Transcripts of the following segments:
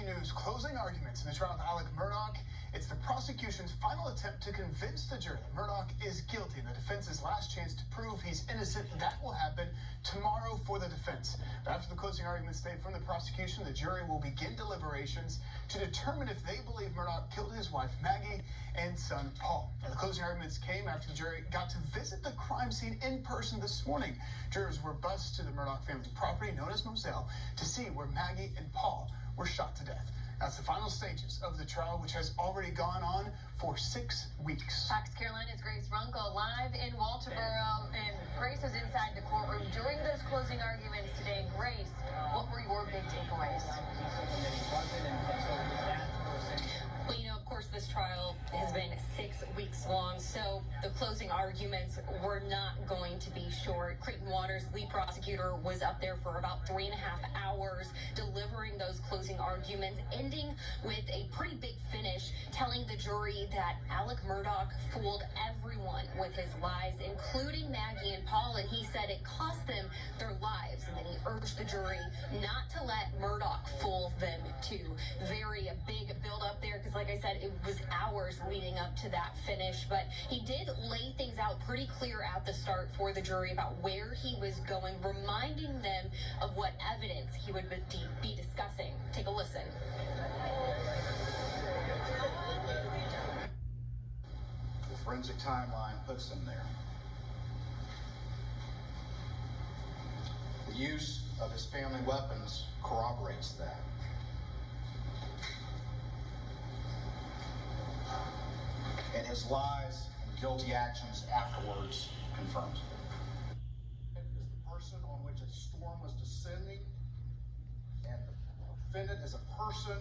breaking news, closing arguments in the trial of Alec Murdaugh. It's the prosecution's final attempt to convince the jury that Murdaugh is guilty and the defense's last chance to prove he's innocent. That will happen tomorrow for the defense. But after the closing arguments today from the prosecution, the jury will begin deliberations to determine if they believe Murdaugh killed his wife, Maggie, and son, Paul. Now, the closing arguments came after the jury got to visit the crime scene in person this morning. Jurors were bussed to the Murdaugh family property, known as Murdaugh, to see where Maggie and Paul were shot to death. That's the final stages of the trial, which has already gone on for 6 weeks. Fox Carolina's Grace Runkle live in Walterboro, and Grace was inside the courtroom during those closing arguments today. Grace, what were your big takeaways? Well, you know, of course, this trial has been 6 weeks long, so the closing arguments were not going to be short. Creighton Waters, lead prosecutor, was up there for about 3.5 hours delivering those closing arguments, ending with a pretty big finish, telling the jury that Alec Murdaugh fooled everyone with his lies, including Maggie and Paul, and he said it cost them their lives, and then he urged the jury not to let Murdaugh fool them too. Very big build up there, because like I said, it was hours leading up to that finish, but he did lay things out pretty clear at the start for the jury about where he was going, reminding them of what evidence he would be discussing. Take a listen. The forensic timeline puts them there. The use of his family weapons corroborates that. And his lies and guilty actions afterwards confirmed. Is the person on which a storm was descending, and the defendant is a person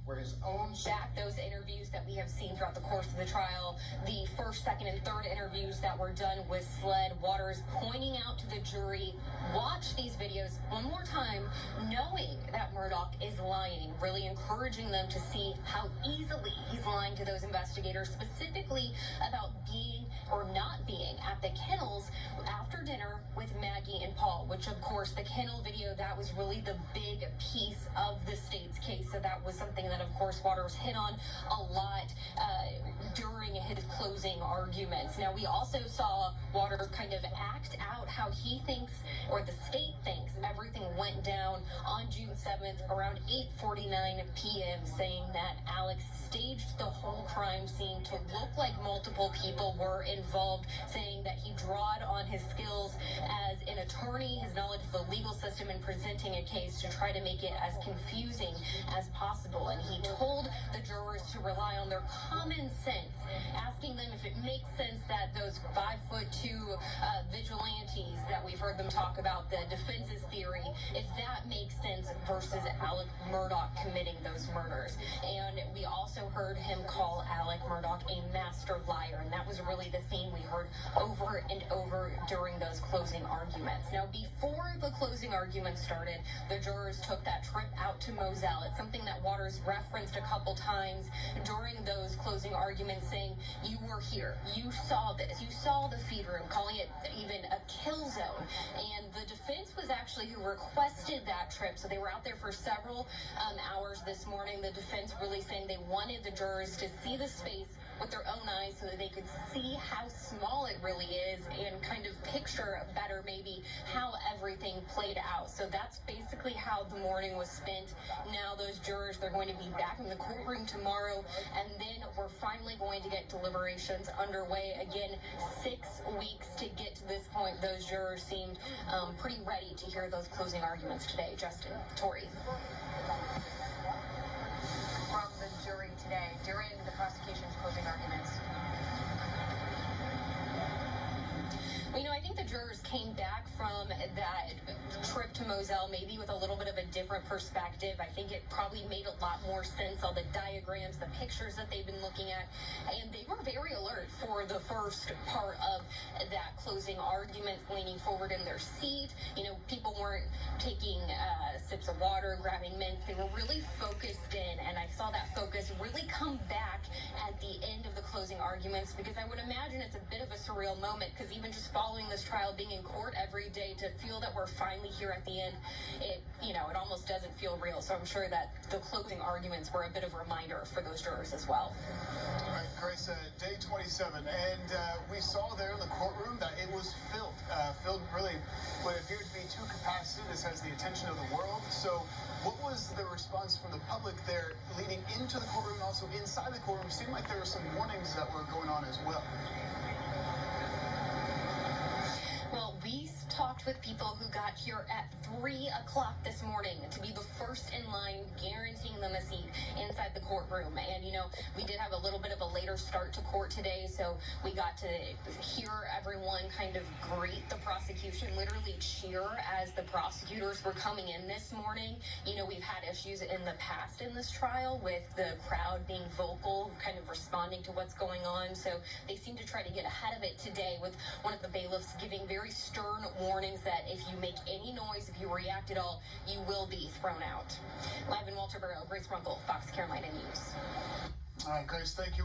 where his own... Back those interviews that we have seen throughout the course of the trial, the first, second, and third interviews that were done with SLED, Waters pointing out to the jury, watch these videos one more time, knowing that Murdaugh is lying, really encouraging them to see how easily he's lying to those investigators, specifically about being or not being at the kennels after dinner with Maggie and Paul, which of course the kennel video, that was really the big piece of the state's case. So that was something that of course Waters hit on a lot during his closing arguments. Now we also saw Waters kind of act out how he thinks, or the state thinks, everything went down on June 7th around 8:49 p.m., saying that Alex staged the whole crime scene to look like multiple people were involved, saying that he drawed on his skills as an attorney, his knowledge of the legal system, and presenting a case to try to make it as confusing as possible. And he told the jurors to rely on their common sense, asking them if it makes sense that those 5'2" vigilantes that we've heard them talk about, the defense's theory, if that makes sense versus Alec Murdaugh committing those murders. And we also heard him call Alec Murdaugh a master liar, and that was really the theme we heard over and over during those closing arguments. Now, before the closing arguments started, the jurors took that trip out to Moselle. It's something that Waters referenced a couple times during those closing arguments, saying, you were here, you saw this, you saw the feed room, calling it even a kill zone. And the defense was actually who requested that trip, so they were out there for several hours this morning. The defense really saying they wanted the jurors to see the space with their own eyes so that they could see how small it really is and kind of picture better maybe how everything played out. So that's basically how the morning was spent. Now those jurors, they're going to be back in the courtroom tomorrow, and then we're finally going to get deliberations underway. Again, 6 weeks to get to this point. Those jurors seemed pretty ready to hear those closing arguments today. Justin, Tori. From the jury today during the prosecution's closing arguments? Well, you know, I think the jurors came back from that trip to Moselle maybe with a little bit of a different perspective. I think it probably made a lot more sense, all the diagrams, the pictures that they've been looking at, and they were very alert for the first part of that closing argument, leaning forward in their seat. You know, people weren't taking sips of water, grabbing mints. They were really focused in, and I saw that focus really come back at the end of the closing arguments, because I would imagine it's a bit of a surreal moment, because even just following this trial, being in court every day, to feel that we're finally here here at the end, it almost doesn't feel real. So I'm sure that the closing arguments were a bit of a reminder for those jurors as well. All right, Grace, day 27, and we saw there in the courtroom that it was filled really what appeared to be to capacity. This has the attention of the world. So what was the response from the public there leading into the courtroom and also inside the courtroom? It seemed like there were some warnings that were going on as well. Well, we talked with people who got here at 3 o'clock this morning to be the first in line, guaranteeing them a seat inside the courtroom. And, we did have a little bit of a later start to court today, so we got to hear everyone kind of greet the prosecution, literally cheer as the prosecutors were coming in this morning. We've had issues in the past in this trial with the crowd being vocal, kind of responding to what's going on. So they seem to try to get ahead of it today with one of the bailiffs giving very stern warnings that if you make any noise, if you react at all, you will be thrown out. Live in Walterboro, Grace Runkle, Fox Carolina News. All right, Grace, thank you.